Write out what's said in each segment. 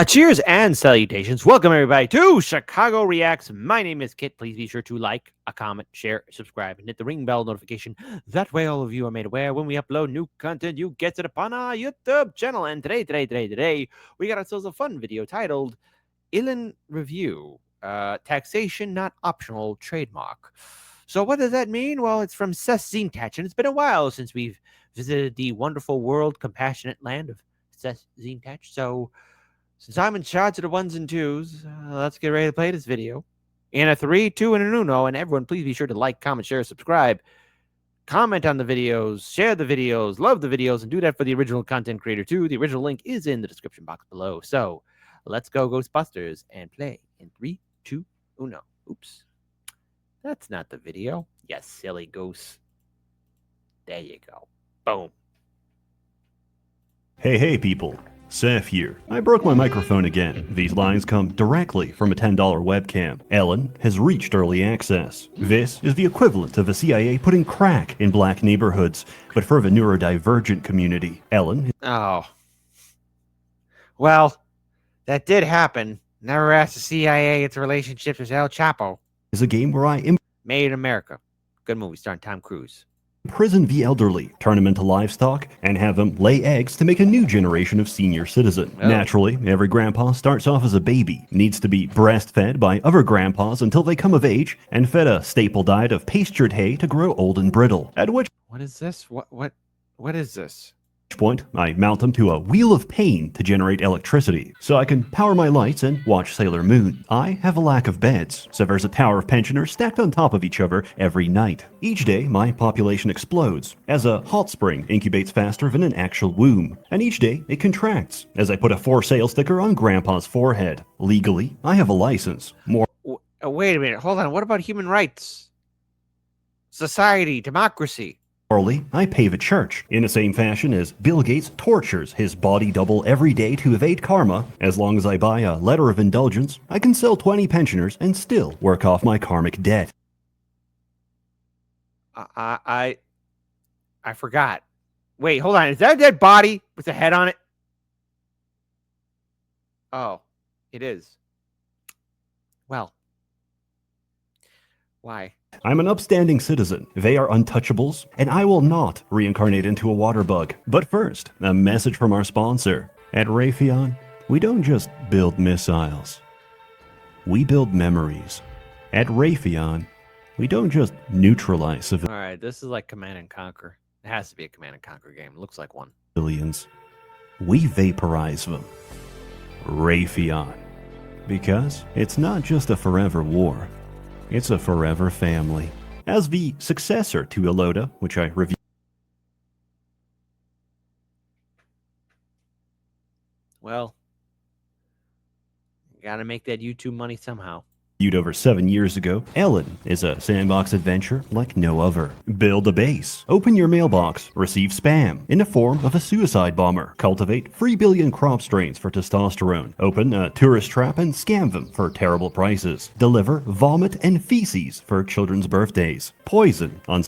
Cheers and salutations. Welcome, everybody, to Chicago Reacts. My name is Kit. Please be sure to like, comment, share, subscribe, and hit the ring bell notification. That way, all of you are made aware when we upload new content. You get it upon our YouTube channel. And today, we got ourselves a fun video titled Elin Review, Taxation Not Optional Trademark. So what does that mean? Well, it's from Sandbox, and it's been a while since we've visited the wonderful world, compassionate land of Sandbox. So since I'm in charge of the ones and twos, let's get ready to play this video. In a 3, 2, and an uno, and everyone please be sure to like, comment, share, subscribe, comment on the videos, share the videos, love the videos, and do that for the original content creator too. The original link is in the description box below. So let's go Ghostbusters and play in 3, 2, uno. Oops. That's not the video. Yes, silly goose. There you go. Boom. Hey people. Seth here. I broke my microphone again. These lines come directly from a $10 webcam. Elin has reached early access. This is the equivalent of the CIA putting crack in black neighborhoods, but for the neurodivergent community. Elin. Oh. Well, that did happen. Never asked the CIA its relationships with El Chapo. Is a game where I Made in America. Good movie starring Tom Cruise. imprison the elderly, turn them into livestock, and have them lay eggs to make a new generation of senior citizen. Oh. Naturally, every grandpa starts off as a baby, needs to be breastfed by other grandpas until they come of age, and fed a staple diet of pastured hay to grow old and brittle. At which What is this? What is this? point, I mount them to a wheel of pain to generate electricity, so I can power my lights and watch Sailor Moon. I have a lack of beds, so there's a tower of pensioners stacked on top of each other every night. Each day, my population explodes, as a hot spring incubates faster than an actual womb, and each day it contracts, as I put a for sale sticker on Grandpa's forehead. Legally, I have a license. Wait a minute. Hold on. What about human rights? Society, democracy. Morally, I pay the church, in the same fashion as Bill Gates tortures his body double every day to evade karma. As long as I buy a letter of indulgence, I can sell 20 pensioners and still work off my karmic debt. I forgot. Wait, hold on. Is that a dead body with a head on it? Oh, it is. Well, why? I'm an upstanding citizen. They are untouchables, and I will not reincarnate into a water bug. But first, a message from our sponsor. At Raytheon, we don't just build missiles. We build memories. At Raytheon, we don't just neutralize civilians. All right, this is like Command and Conquer. It has to be a Command and Conquer game. It looks like one. We vaporize them. Raytheon. Because it's not just a forever war. It's a forever family. As the successor to Eloda, which I reviewed Well, you gotta make that YouTube money somehow. over 7 years ago, Elin is a sandbox adventure like no other. Build a base, open your mailbox, receive spam in the form of a suicide bomber, cultivate 3 billion crop strains for testosterone, open a tourist trap and scam them for terrible prices, deliver vomit and feces for children's birthdays, poison on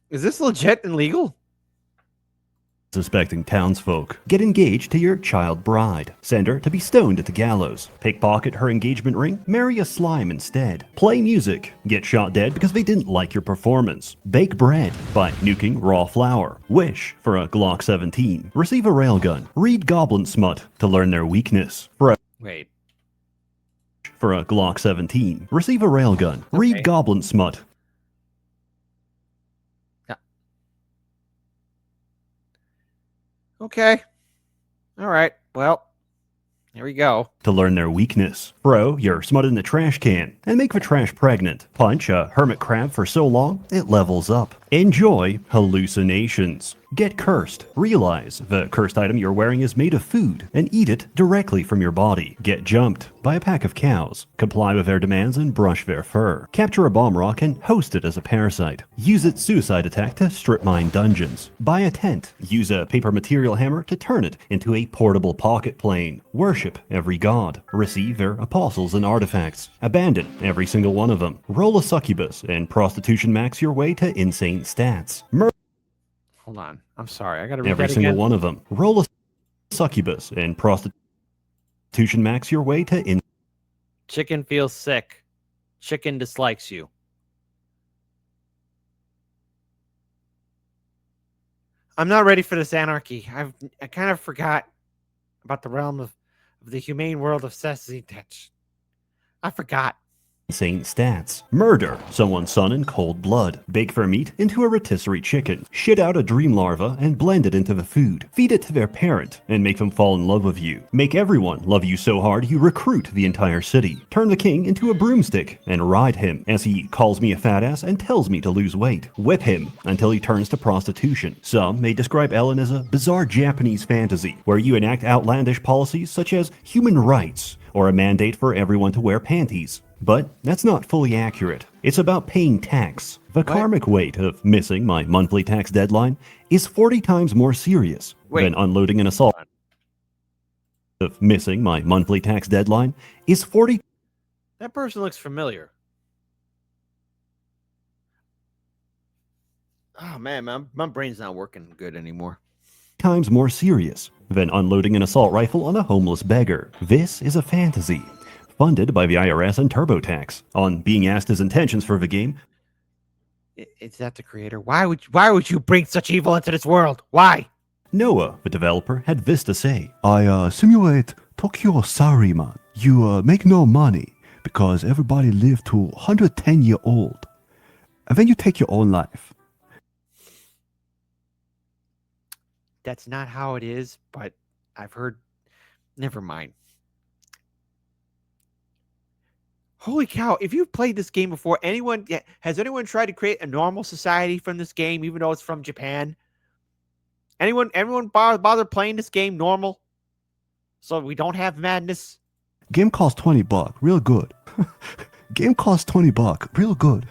Is this legit and legal? suspecting townsfolk, get engaged to your child bride, send her to be stoned at the gallows, pickpocket her engagement ring, marry a slime instead, play music, get shot dead because they didn't like your performance, bake bread by nuking raw flour, wish for a Glock 17, receive a railgun, read goblin smut to learn their weakness, for a Glock 17, receive a railgun, read goblin smut. Okay. All right. Well, here we go. To learn their weakness. Throw your smut in the trash can and make the trash pregnant. Punch a hermit crab for so long it levels up. Enjoy hallucinations. Get cursed. Realize the cursed item you're wearing is made of food and eat it directly from your body. Get jumped by a pack of cows. Comply with their demands and brush their fur. Capture a bomb rock and host it as a parasite. Use its suicide attack to strip mine dungeons. Buy a tent. Use a paper material hammer to turn it into a portable pocket plane. Worship every god. Receive their apostles and artifacts. Abandon every single one of them. Roll a succubus and prostitution max your way to insane stats. Hold on. I'm sorry. I got to read Every that single again. one of them. Roll a succubus and prostitution max your way to Chicken feels sick. Chicken dislikes you. I'm not ready for this anarchy. I kind of forgot about the realm of the humane world of Ceci. I forgot. insane stats. Murder someone's son in cold blood. Bake their meat into a rotisserie chicken. Shit out a dream larva and blend it into the food. Feed it to their parent and make them fall in love with you. Make everyone love you so hard you recruit the entire city. Turn the king into a broomstick and ride him as he calls me a fat ass and tells me to lose weight. Whip him until he turns to prostitution. Some may describe Elin as a bizarre Japanese fantasy where you enact outlandish policies such as human rights or a mandate for everyone to wear panties. But that's not fully accurate. It's about paying tax. The karmic weight of missing my monthly tax deadline is 40 times more serious than unloading an assault. Of missing my monthly tax deadline is 40 That person looks familiar. Oh man, my brain's not working good anymore. times more serious than unloading an assault rifle on a homeless beggar. This is a fantasy funded by the IRS and TurboTax. On being asked his intentions for the game, Is that the creator? Why would you bring such evil into this world? Why? Noah, the developer, had this to say. I simulate Tokyo Sarima. You make no money because everybody live to 110-year-old. And then you take your own life. That's not how it is, but I've heard. Never mind. Holy cow, if you've played this game before, has anyone tried to create a normal society from this game, even though it's from Japan? Everyone bother playing this game normal? So we don't have madness? Game costs $20, real good. Game costs $20, real good.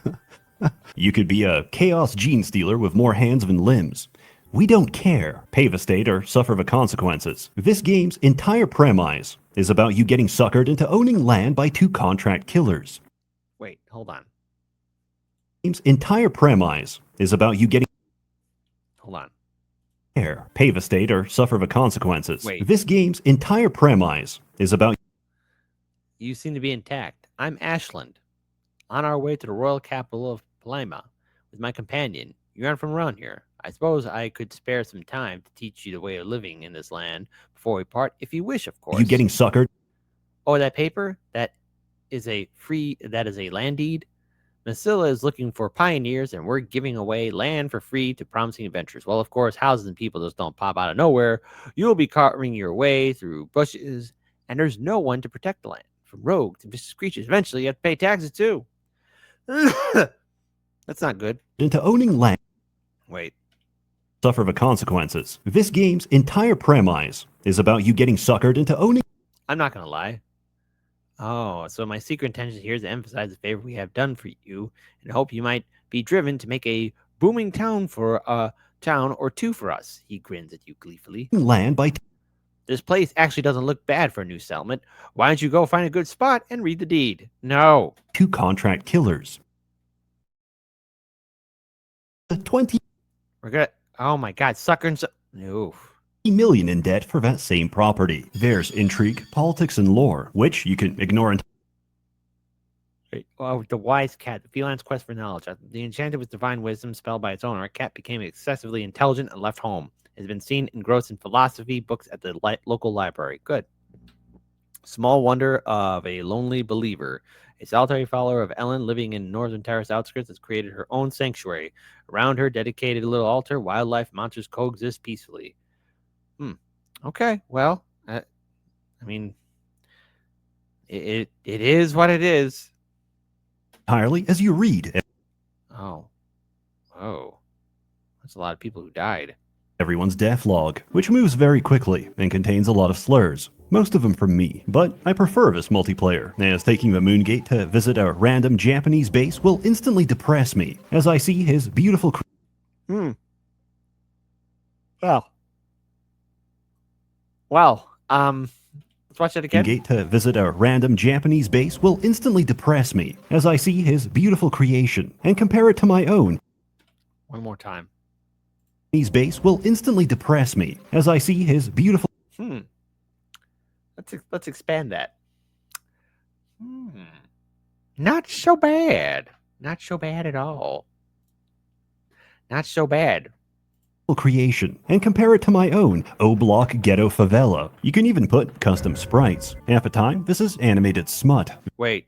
You could be a chaos gene stealer with more hands than limbs. We don't care. Pay the state or suffer the consequences. This game's entire premise is about you getting suckered into owning land by two contract killers. Wait, hold on. Game's entire premise is about you getting... Hold on. Pay the state or suffer the consequences. Wait. This game's entire premise is about... You seem to be intact. I'm Ashland, on our way to the royal capital of Palima with my companion. You aren't from around here. I suppose I could spare some time to teach you the way of living in this land before we part, if you wish, of course. You getting suckered? Oh, that paper? That is a land deed. Masilla is looking for pioneers, and we're giving away land for free to promising adventurers. Well, of course, houses and people just don't pop out of nowhere. You'll be carving your way through bushes, and there's no one to protect the land from rogues and vicious creatures. Eventually, you have to pay taxes, too. That's not good. Into owning land. Wait. Suffer the consequences. This game's entire premise is about you getting suckered into owning... I'm not going to lie. Oh, so my secret intention here is to emphasize the favor we have done for you and hope you might be driven to make a booming town or two for us. He grins at you gleefully. Land by... This place actually doesn't look bad for a new settlement. Why don't you go find a good spot and read the deed? No. Two contract killers. 20 We're gonna... Oh my god, sucker and... Oof. million in debt for that same property. There's intrigue, politics, and lore, which you can ignore and... Oh, the wise cat, the feline's quest for knowledge. The enchanted with divine wisdom spelled by its owner, a cat became excessively intelligent and left home. It has been seen engrossed in philosophy books at the local library. Good. Small wonder of a lonely believer. A solitary follower of Elin living in northern terrace outskirts has created her own sanctuary. Around her dedicated little altar, wildlife monsters coexist peacefully. Okay, well, I mean, it is what it is. Entirely as you read. Oh. That's a lot of people who died. Everyone's death log, which moves very quickly and contains a lot of slurs. Most of them from me, but I prefer this multiplayer, as taking the Moongate to visit a random Japanese base will instantly depress me, as I see his beautiful... Well, let's watch that again. Gate to visit a random Japanese base will instantly depress me, as I see his beautiful creation and compare it to my own. One more time. base will instantly depress me as I see his beautiful Let's expand that. Not so bad. Not so bad at all. Not so bad. creation and compare it to my own O-Block ghetto favela. You can even put custom sprites. Half the time, this is animated smut. Wait.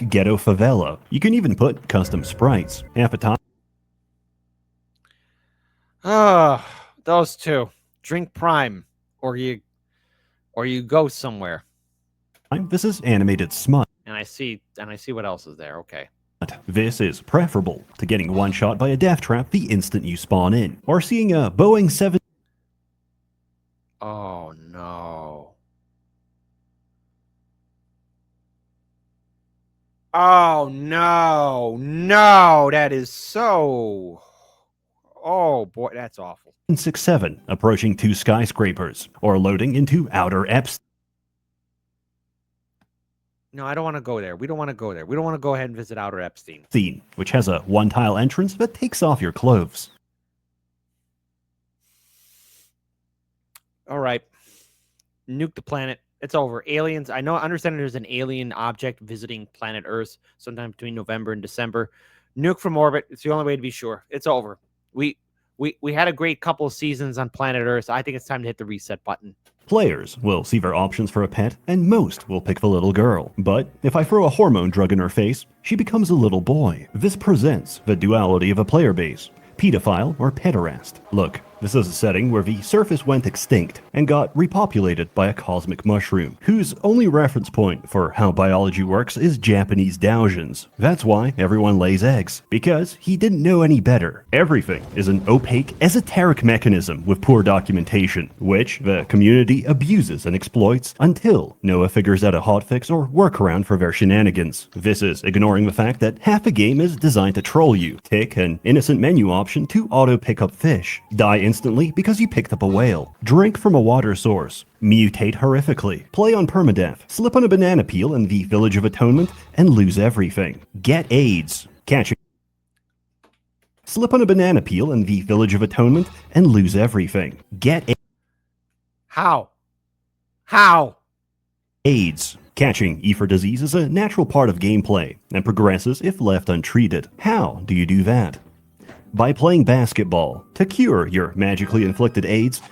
Ghetto favela. You can even put custom sprites. Half the time. Those two. Drink Prime, or you go somewhere. This is animated smut. And I see what else is there. Okay. This is preferable to getting one shot by a death trap the instant you spawn in, or seeing a Boeing 7. Oh no. Oh no. No, that is so. Oh boy, that's awful. 6-7 approaching 2 skyscrapers, or loading into outer Epstein. No, I don't want to go there. We don't want to go there. We don't want to go ahead and visit Outer Epstein. Which has a one-tile entrance that takes off your clothes. All right. Nuke the planet. It's over. Aliens. I understand there's an alien object visiting planet Earth sometime between November and December. Nuke from orbit. It's the only way to be sure. It's over. We had a great couple of seasons on planet Earth. I think it's time to hit the reset button. Players will see their options for a pet, and most will pick the little girl. But if I throw a hormone drug in her face, she becomes a little boy. This presents the duality of a player base. Pedophile or pederast. Look, this is a setting where the surface went extinct and got repopulated by a cosmic mushroom, whose only reference point for how biology works is Japanese Daojins. That's why everyone lays eggs, because he didn't know any better. Everything is an opaque, esoteric mechanism with poor documentation, which the community abuses and exploits until Noah figures out a hotfix or workaround for their shenanigans. This is ignoring the fact that half a game is designed to troll you. Tick an innocent menu option to auto pick up fish. Die instantly because you picked up a whale. Drink from a water source. Mutate horrifically. Play on permadeath. Slip on a banana peel in the Village of Atonement and lose everything. Get AIDS. Catch it. Slip on a banana peel in the Village of Atonement and lose everything. Get How? AIDS. Catching Ephor disease is a natural part of gameplay and progresses if left untreated. How do you do that? By playing basketball. To cure your magically inflicted AIDS,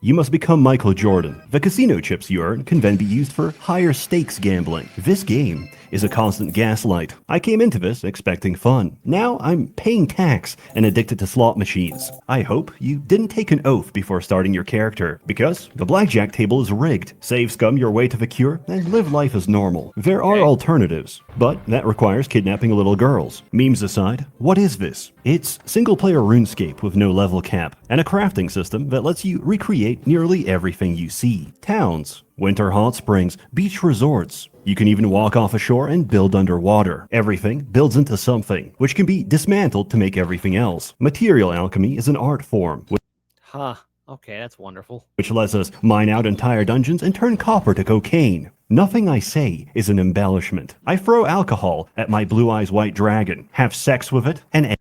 you must become Michael Jordan. The casino chips you earn can then be used for higher stakes gambling. This game is a constant gaslight. I came into this expecting fun. Now I'm paying tax and addicted to slot machines. I hope you didn't take an oath before starting your character, because the blackjack table is rigged. Save scum your way to the cure and live life as normal. There are alternatives, but that requires kidnapping little girls. Memes aside, what is this? It's single-player RuneScape with no level cap, and a crafting system that lets you recreate nearly everything you see. Towns, winter hot springs, beach resorts. You can even walk off a shore and build underwater. Everything builds into something, which can be dismantled to make everything else. Material alchemy is an art form. Okay, that's wonderful. Which lets us mine out entire dungeons and turn copper to cocaine. Nothing I say is an embellishment. I throw alcohol at my blue eyes white dragon, have sex with it, and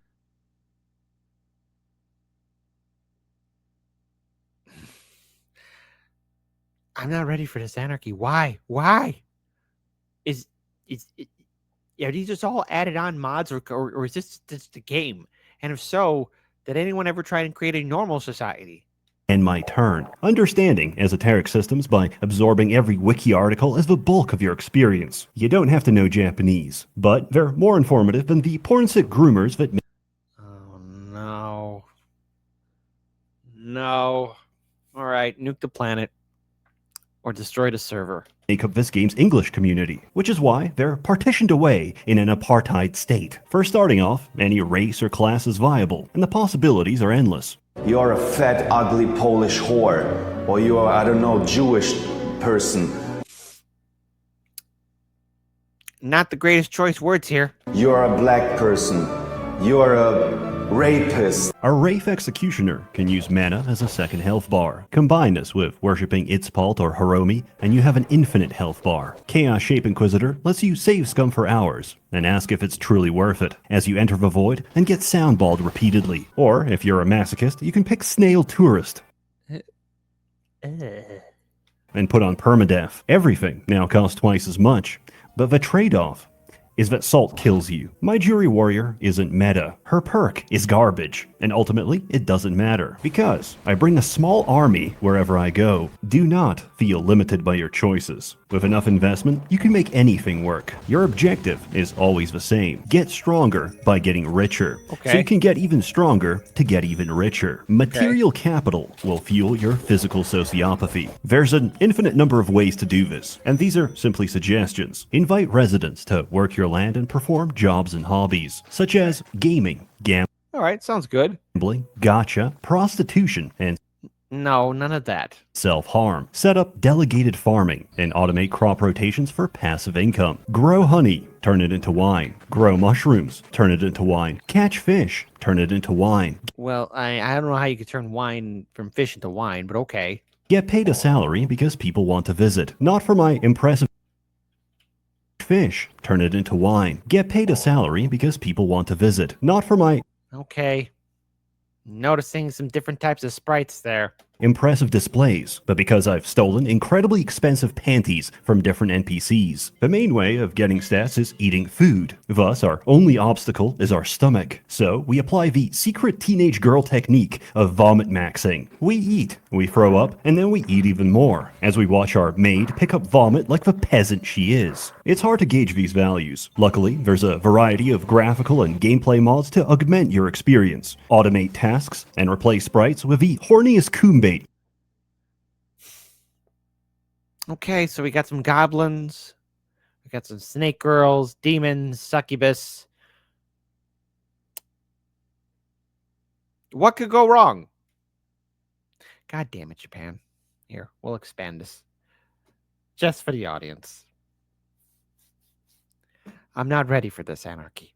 I'm not ready for this anarchy. Why? Are these just all added on mods, or is this just the game? And if so, did anyone ever try and create a normal society? And my turn. Understanding esoteric systems by absorbing every wiki article is the bulk of your experience. You don't have to know Japanese, but they're more informative than the porn-sick groomers that Oh, no. All right, nuke the planet. Or destroy the server. Make up this game's English community, which is why they're partitioned away in an apartheid state. First starting off, any race or class is viable, and the possibilities are endless. You're a fat, ugly Polish whore, or you're, I don't know, Jewish person. Not the greatest choice words here. You're a black person. You're a rapist. A Wraith Executioner can use mana as a second health bar. Combine this with worshipping Itzpalt or Hiromi, and you have an infinite health bar. Chaos Shape Inquisitor lets you save scum for hours, and ask if it's truly worth it, as you enter the void and get soundballed repeatedly. Or, if you're a masochist, you can pick Snail Tourist and put on permadeath. Everything now costs twice as much, but the trade-off is that Salt kills you. My Jury Warrior isn't meta. Her perk is garbage, and ultimately, it doesn't matter, because I bring a small army wherever I go. Do not feel limited by your choices. With enough investment, you can make anything work. Your objective is always the same. Get stronger by getting richer. Okay. So you can get even stronger to get even richer. Material capital will fuel your physical sociopathy. There's an infinite number of ways to do this, and these are simply suggestions. Invite residents to work your land and perform jobs and hobbies, such as gaming, All right, sounds good. gambling, gacha, prostitution, and No, none of that. self-harm. Set up delegated farming and automate crop rotations for passive income. Grow honey, turn it into wine. Grow mushrooms, turn it into wine. Catch fish, turn it into wine. Well, I don't know how you could turn wine from fish into wine, but okay. Get paid a salary because people want to visit, not for my impressive fish, turn it into wine. Get paid a salary because people want to visit, not for my Okay. Noticing some different types of sprites there. impressive displays, but because I've stolen incredibly expensive panties from different NPCs. The main way of getting stats is eating food. Thus, our only obstacle is our stomach. So, we apply the secret teenage girl technique of vomit maxing. We eat, we throw up, and then we eat even more, as we watch our maid pick up vomit like the peasant she is. It's hard to gauge these values. Luckily, there's a variety of graphical and gameplay mods to augment your experience, automate tasks, and replace sprites with the horniest coon. Okay, so we got some goblins. We got some snake girls, demons, succubus. What could go wrong? God damn it, Japan. Here, we'll expand this. Just for the audience. I'm not ready for this anarchy.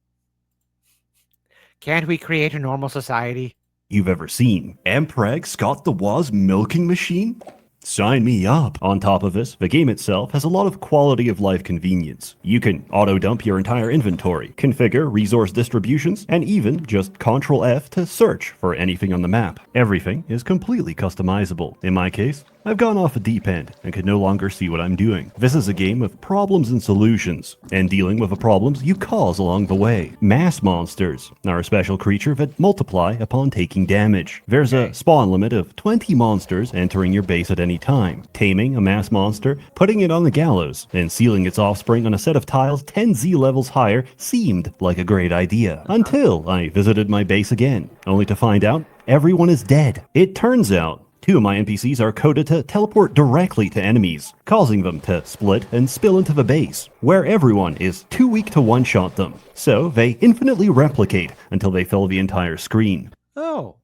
Can't we create a normal society? You've ever seen. Ampreg Scott the Waz milking machine? Sign me up. On top of this, the game itself has a lot of quality of life convenience. You can auto-dump your entire inventory, configure resource distributions, and even just Ctrl F to search for anything on the map. Everything is completely customizable. In my case, I've gone off a deep end and can no longer see what I'm doing. This is a game of problems and solutions, and dealing with the problems you cause along the way. Mass monsters are a special creature that multiply upon taking damage. There's a spawn limit of 20 monsters entering your base at any time. Taming a mass monster, putting it on the gallows, and sealing its offspring on a set of tiles 10 Z levels higher seemed like a great idea. Until I visited my base again, only to find out everyone is dead. It turns out 2 of my NPCs are coded to teleport directly to enemies, causing them to split and spill into the base, where everyone is too weak to one-shot them. So they infinitely replicate until they fill the entire screen. Oh,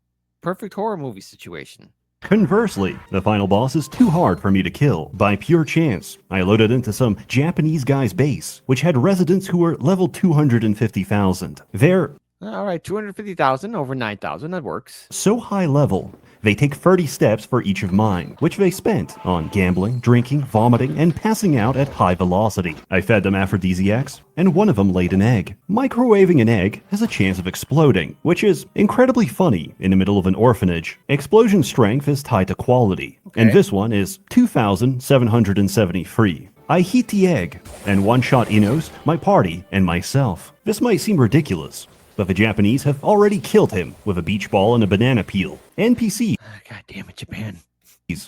perfect horror movie situation. Conversely, the final boss is too hard for me to kill. By pure chance, I loaded into some Japanese guy's base, which had residents who were level 250,000. They're All right, 250,000 over 9,000, that works. so high level, they take 30 steps for each of mine, which they spent on gambling, drinking, vomiting, and passing out at high velocity. I fed them aphrodisiacs, and one of them laid an egg. Microwaving an egg has a chance of exploding, which is incredibly funny in the middle of an orphanage. Explosion strength is tied to quality, and this one is 2,773. I heat the egg, and one-shot Inos, my party, and myself. This might seem ridiculous, but the Japanese have already killed him with a beach ball and a banana peel. NPCs God damn it, Japan.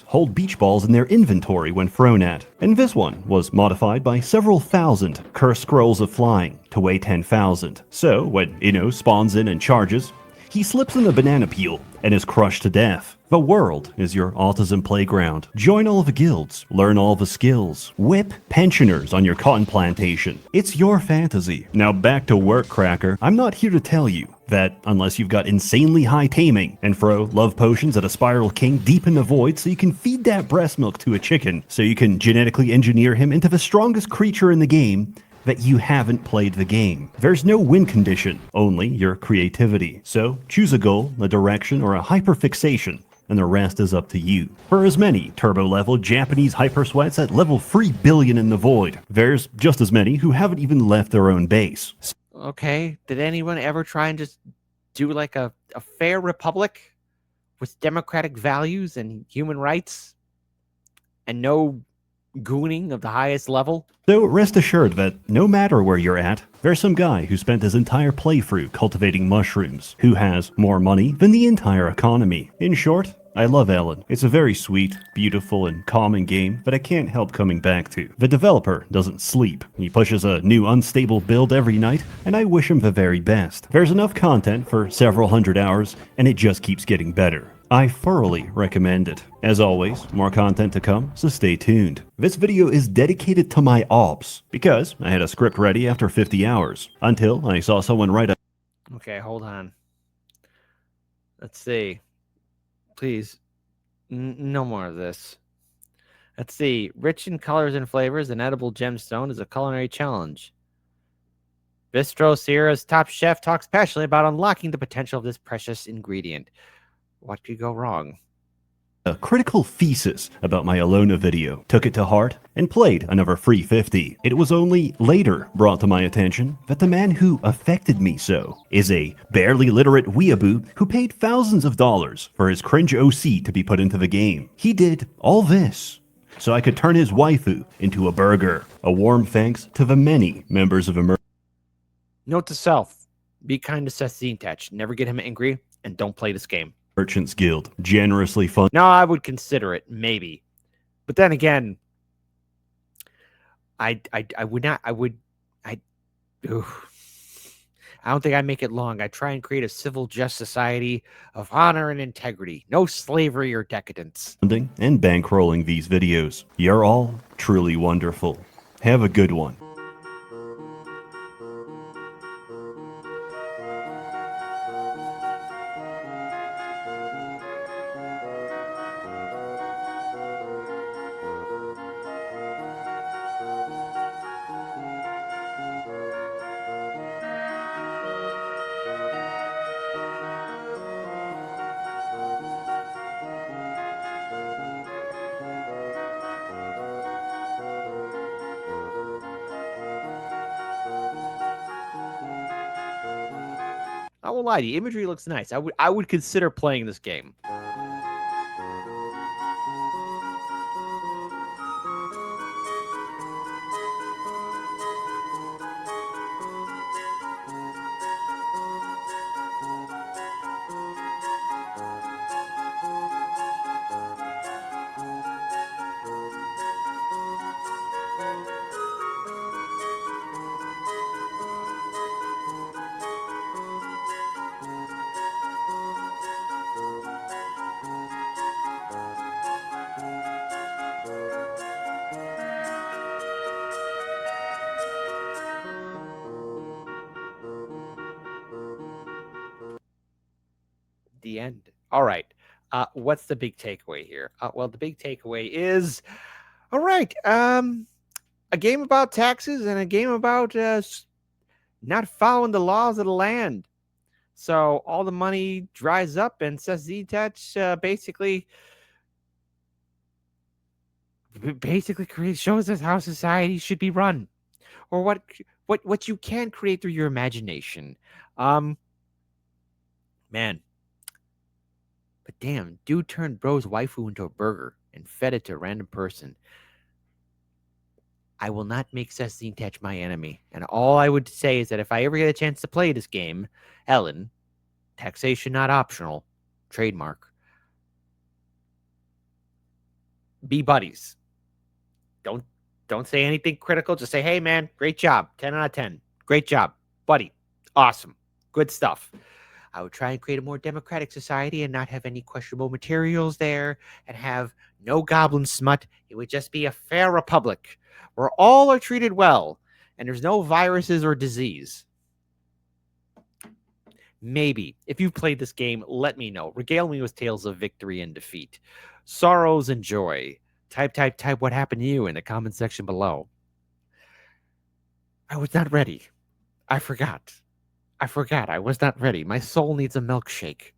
hold beach balls in their inventory when thrown at, and this one was modified by several thousand cursed scrolls of flying to weigh 10,000. So when Ino spawns in and charges, he slips in the banana peel and is crushed to death. The world is your autism playground. Join all the guilds, learn all the skills, whip pensioners on your cotton plantation. It's your fantasy. Now back to work, Cracker. I'm not here to tell you that unless you've got insanely high taming and throw love potions at a spiral king deep in the void so you can feed that breast milk to a chicken so you can genetically engineer him into the strongest creature in the game, that you haven't played the game. There's no win condition, only your creativity. So choose a goal, a direction, or a hyperfixation, and the rest is up to you. For as many turbo-level Japanese hypersweats at level 3 billion in the void, there's just as many who haven't even left their own base. Okay, did anyone ever try and just do like a fair republic with democratic values and human rights and no gooning of the highest level? So rest assured that no matter where you're at, there's some guy who spent his entire playthrough cultivating mushrooms, who has more money than the entire economy. In short, I love Elin. It's a very sweet, beautiful, and calming game that I can't help coming back to. The developer doesn't sleep. He pushes a new unstable build every night, and I wish him the very best. There's enough content for several hundred hours, and it just keeps getting better. I thoroughly recommend it. As always, more content to come, so stay tuned. This video is dedicated to my ops, because I had a script ready after 50 hours, until I saw someone write a... Okay, hold on. Let's see. Please, no more of this. Let's see. Rich in colors and flavors, an edible gemstone is a culinary challenge. Bistro Sierra's top chef talks passionately about unlocking the potential of this precious ingredient. What could go wrong? A critical thesis about my Alona video, took it to heart, and played another free 50. It was only later brought to my attention that the man who affected me so is a barely literate weeaboo who paid thousands of dollars for his cringe OC to be put into the game. He did all this so I could turn his waifu into a burger. A warm thanks to the many members of Note to self, be kind to Seth Zintatch, never get him angry, and don't play this game. Merchants Guild, generously fund. No, I would consider it, maybe. But then again, I would not, oof. I don't think I'd make it long. I'd try and create a civil just society of honor and integrity. No slavery or decadence. Funding and bankrolling these videos. You're all truly wonderful. Have a good one. I won't lie to you, imagery looks nice. I would consider playing this game. The end. All right. What's the big takeaway here? Well, the big takeaway is, all right, a game about taxes and a game about not following the laws of the land. So all the money dries up, and Seth Zetach basically shows us how society should be run, or what you can create through your imagination. Man. But damn, dude turned bro's waifu into a burger and fed it to a random person. I will not make Seth Zetach my enemy. And all I would say is that if I ever get a chance to play this game, Elin, taxation not optional, trademark, be buddies. Don't say anything critical. Just say, hey man, great job. 10 out of 10. Great job. Buddy. Awesome. Good stuff. I would try and create a more democratic society and not have any questionable materials there and have no goblin smut. It would just be a fair republic where all are treated well and there's no viruses or disease. Maybe. If you've played this game, let me know. Regale me with tales of victory and defeat, sorrows and joy. Type what happened to you in the comment section below. I was not ready. I forgot. I was not ready. My soul needs a milkshake.